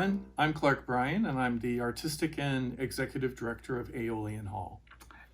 everyone. I'm Clark Bryan, and I'm the Artistic and Executive Director of Aeolian Hall.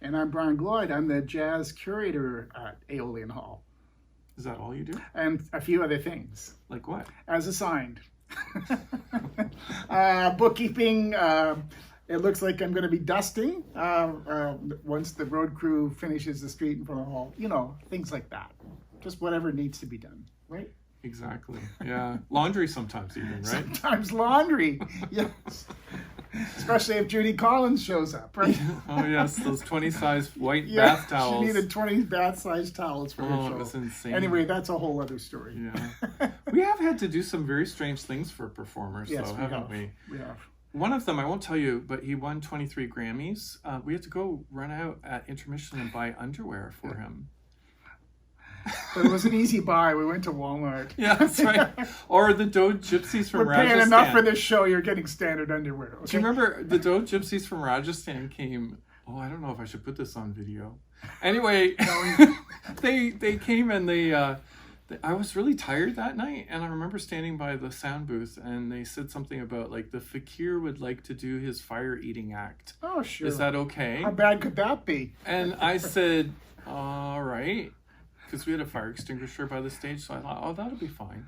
And I'm Brian Gloyd. I'm the Jazz Curator at Aeolian Hall. Is that all you do? And a few other things. Like what? As assigned. Bookkeeping. It looks like I'm going to be dusting once the road crew finishes the street in front of the hall. You know, things like that. Just whatever needs to be done, right? Exactly. Yeah. Laundry sometimes even, right? Sometimes laundry. Yes. Especially if Judy Collins shows up, right? Oh, yes. Those 20-size white bath towels. She needed 20 bath-size towels for her show. It was insane. Anyway, that's a whole other story. Yeah. We have had to do some very strange things for performers, yes, though, haven't we? We have. One of them, I won't tell you, but he won 23 Grammys. We had to go run out at intermission and buy underwear for him. But it was an easy buy. We went to Walmart. Yeah, that's right. Or the Dode Gypsies from We're Rajasthan. paying enough for this show. You're getting standard underwear. Okay? Do you remember the Dode Gypsies from Rajasthan came? Oh, I don't know if I should put this on video. Anyway, they came and I was really tired that night, and I remember standing by the sound booth, and they said something about like the fakir would like to do his fire eating act. Oh, sure. Is that okay? How bad could that be? And I said, all right. Because we had a fire extinguisher by the stage, so I thought, oh, that'll be fine.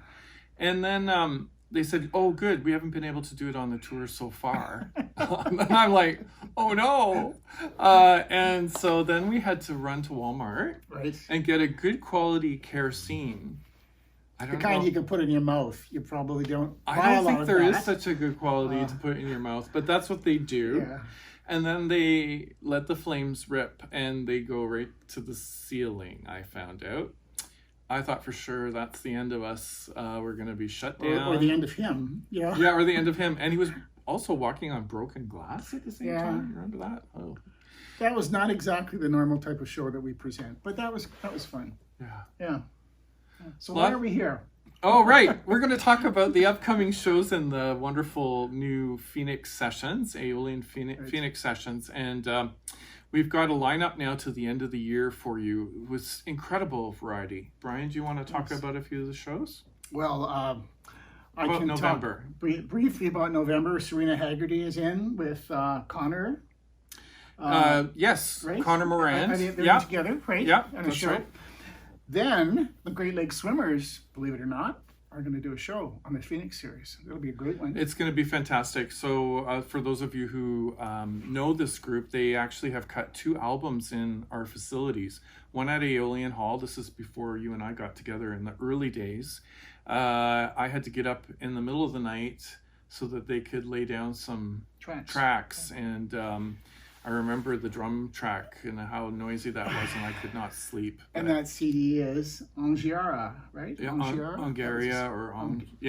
And then they said, oh, good, we haven't been able to do it on the tour so far. And I'm like, oh, no. And so then we had to run to Walmart and get a good quality kerosene. The kind you can put in your mouth. You probably don't buy I a don't lot think of there that. is such a good quality to put in your mouth, but that's what they do. Yeah. And then they let the flames rip and they go right to the ceiling, I found out. I thought for sure that's the end of us. We're going to be shut down. Or the end of him. Yeah. Yeah, or the end of him. And he was also walking on broken glass at the same time. Remember that? Oh. That was not exactly the normal type of show that we present, but that was fun. Yeah. Yeah. So why are we here? Oh, right. We're going to talk about the upcoming shows in the wonderful new Phoenix Sessions, Aeolian Phoenix Sessions. And we've got a lineup now to the end of the year for you with incredible variety. Brian, do you want to talk about a few of the shows? Well, I can November. Talk briefly about November. Serena Haggerty is in with Connor. Yes, right? Connor Moran. They're together, right? Yeah, and that's right. Then the Great Lakes Swimmers, believe it or not, are going to do a show on the Phoenix Series. It'll be a great one. It's going to be fantastic. So for those of you who know this group, they actually have cut 2 albums in our facilities. One at Aeolian Hall. This is before you and I got together in the early days. I had to get up in the middle of the night so that they could lay down some tracks. And I remember the drum track and how noisy that was, and I could not sleep. And that CD is Angiara, right? Yeah, Angaria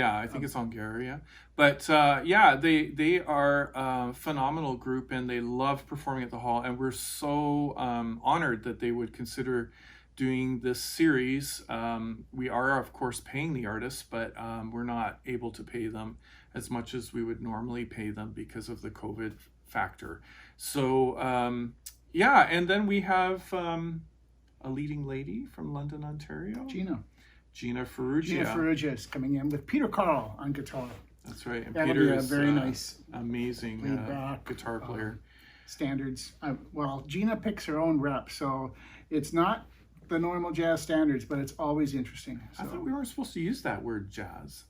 I think it's Angaria. But they are a phenomenal group, and they love performing at the hall. And we're so honored that they would consider doing this series. We are, of course, paying the artists, but we're not able to pay them as much as we would normally pay them because of the COVID factor. So, and then we have a leading lady from London, Ontario. Gina For Gina For is coming in with Peter Carl on guitar. That's right. And That'll Peter be a is very nice, amazing guitar player. Standards. Gina picks her own rep, so it's not the normal jazz standards, but it's always interesting. So. I thought we weren't supposed to use that word, jazz.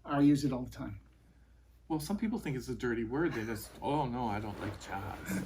I use it all the time. Well, some people think it's a dirty word. They just, oh no, I don't like jazz.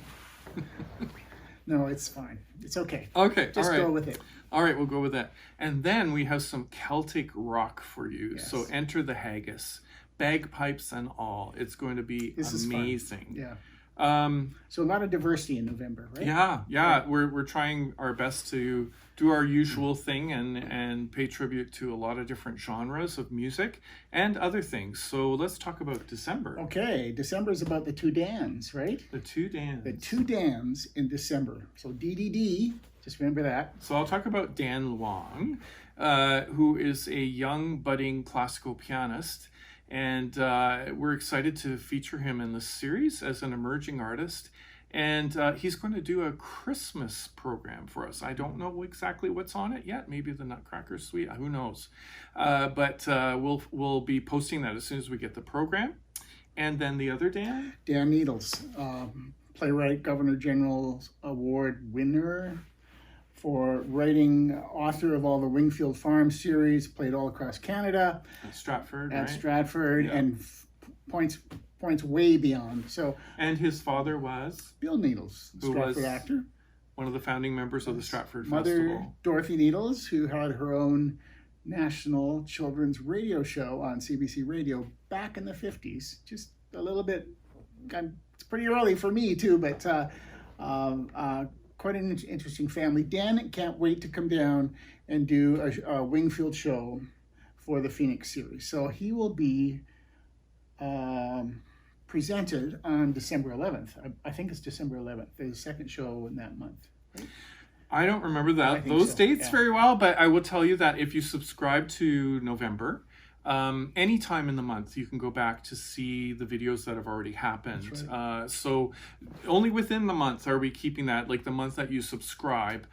No, it's fine. It's okay. Okay, just all right. Go with it. All right, we'll go with that. And then we have some Celtic rock for you. Yes. So enter the Haggis, bagpipes and all. It's going to be amazing. Yeah. So a lot of diversity in November, right? Yeah. Right. We're trying our best to do our usual thing and pay tribute to a lot of different genres of music and other things. So let's talk about December. Okay, December is about the 2 Dans, right? The 2 Dans. The 2 Dans in December. So DDD, just remember that. So I'll talk about Dan Luong, who is a young budding classical pianist. And we're excited to feature him in this series as an emerging artist. And he's going to do a Christmas program for us. I don't know exactly what's on it yet. Maybe the Nutcracker Suite. Who knows? But we'll be posting that as soon as we get the program. And then the other Dan? Dan Needles, playwright, Governor General's Award winner for writing, author of all the Wingfield Farm series, played all across Canada. At Stratford, At right? Stratford, Yeah. and points way beyond. So, And his father was Bill Needles, Who Stratford was actor. one of the founding members of the Stratford Mother Festival. Dorothy Needles, who had her own national children's radio show on CBC Radio back in the 50s. Just a little bit, it's pretty early for me too, but quite an interesting family. Dan can't wait to come down and do a Wingfield show for the Phoenix series. So he will be presented on December 11th. I think it's December 11th. There's a second show in that month. Right? I don't remember think those so, dates yeah. very well, but I will tell you that if you subscribe to November, any time in the month, you can go back to see the videos that have already happened. That's right. So only within the month are we keeping that, like the month that you subscribe,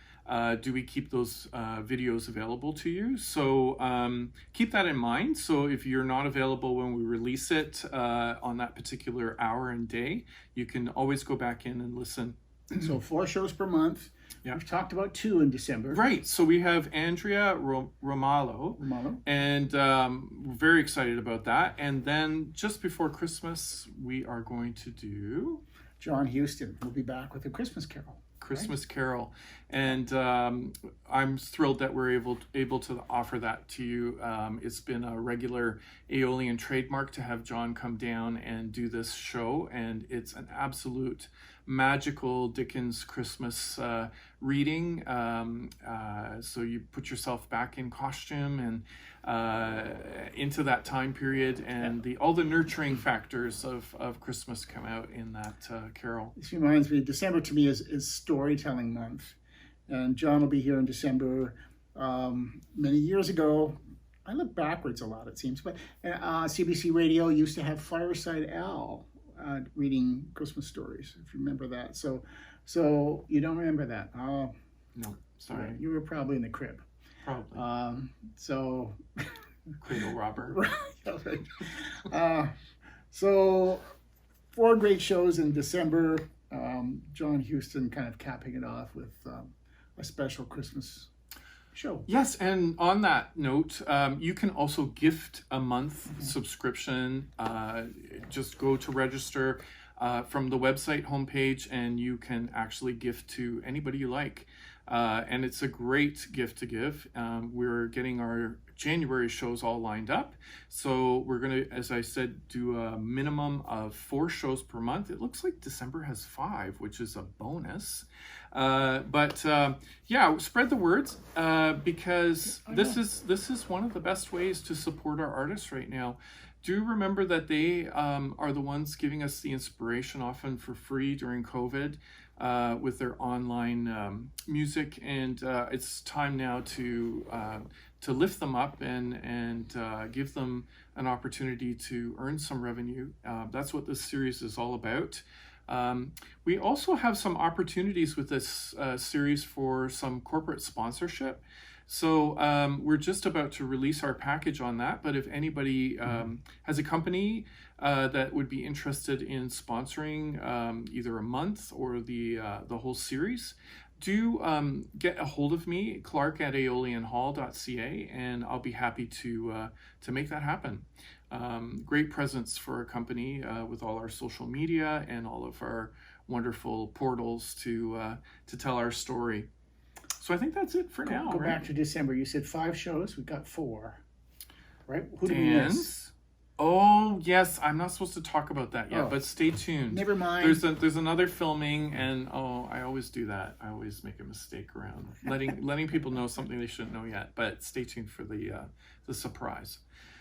do we keep those videos available to you. So keep that in mind. So if you're not available when we release it on that particular hour and day, you can always go back in and listen. So 4 shows per month. Yeah. We've talked about 2 in December. Right. So we have Andrea Romalo, and we're very excited about that. And then just before Christmas, we are going to do John Huston will be back with a Christmas Carol. Christmas Carol, and I'm thrilled that we're able to offer that to you. It's been a regular Aeolian trademark to have John come down and do this show, and it's an absolute magical Dickens Christmas reading. So you put yourself back in costume and into that time period, and all the nurturing factors of Christmas come out in that carol. This reminds me, December to me is storytelling month. And John will be here in December. Many years ago, I look backwards a lot, it seems, but CBC Radio used to have Fireside Al reading Christmas stories, if you remember that. So you don't remember that? Oh, No, sorry. you were probably in the crib. Probably. So Cradle Robber. right. So 4 great shows in December. John Huston kind of capping it off with a special Christmas show. Yes, and on that note, you can also gift a month subscription. Just go to register from the website homepage, and you can actually gift to anybody you like. And it's a great gift to give. We're getting our January shows all lined up. So we're going to, as I said, do a minimum of 4 shows per month. It looks like December has 5, which is a bonus. But yeah, spread the words because this is one of the best ways to support our artists right now. Do remember that they are the ones giving us the inspiration, often for free during COVID, with their online music, and it's time now to lift them up and give them an opportunity to earn some revenue. That's what this series is all about. We also have some opportunities with this series for some corporate sponsorship. So we're just about to release our package on that, but if anybody has a company that would be interested in sponsoring either a month or the whole series, do get a hold of me, clark@aeolianhall.ca, and I'll be happy to make that happen. Great presence for a company with all our social media and all of our wonderful portals to tell our story. So I think that's it for now. Go right? back to December. You said 5 shows. We've got 4. Right? Who did we miss? Dance. Oh yes, I'm not supposed to talk about that yet, but stay tuned. Never mind. There's another filming, and I always do that. I always make a mistake around letting people know something they shouldn't know yet. But stay tuned for the surprise.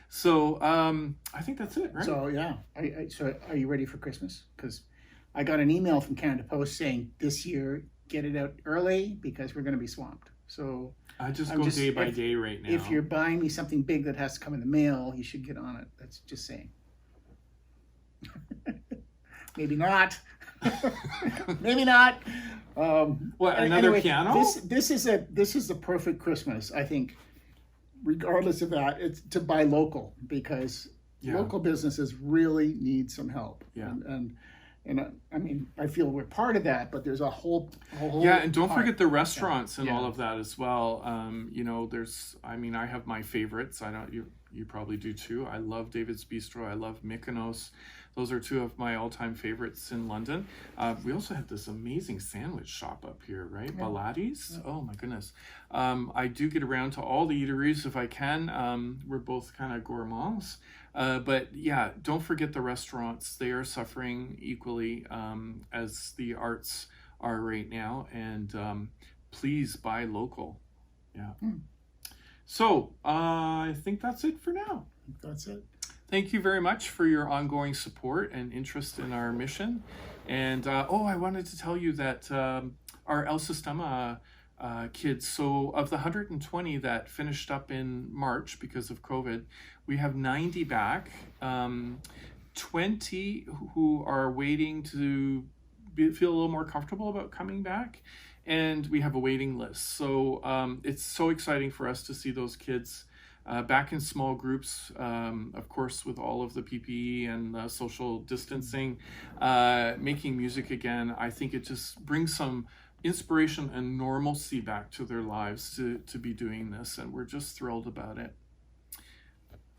So I think that's it, right? So yeah. So are you ready for Christmas? Because I got an email from Canada Post saying this year get it out early because we're going to be swamped. So I just go day by day right now. If you're buying me something big that has to come in the mail, you should get on it. That's just saying. Maybe not. Maybe not. What, another piano? This is the perfect Christmas, I think. Regardless of that, it's to buy local because Yeah. Local businesses really need some help. Yeah. And I mean, I feel we're part of that, but there's a whole yeah, and don't part. forget the restaurants and Yeah. all of that as well. You know, there's, I mean, I have my favorites. I don't, you probably do too. I love David's Bistro. I love Mykonos. Those are two of my all-time favorites in London. We also have this amazing sandwich shop up here, right? Yeah. Baladi's. Yeah. Oh my goodness. I do get around to all the eateries if I can. We're both kind of gourmands. But yeah, don't forget the restaurants. They are suffering equally as the arts are right now. And please buy local. Yeah. So I think that's it for now. That's it. Thank you very much for your ongoing support and interest in our mission. And I wanted to tell you that our El Sistema kids, so of the 120 that finished up in March because of COVID, we have 90 back, 20 who are waiting to feel a little more comfortable about coming back, and we have a waiting list. So it's so exciting for us to see those kids back in small groups, of course, with all of the PPE and social distancing, making music again. I think it just brings some inspiration and normalcy back to their lives to be doing this, and we're just thrilled about it.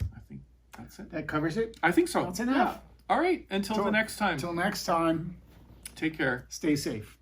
I think that's it. That covers it? I think so. That's enough. Yeah. All right. Until the next time. Until next time, Take care. stay safe.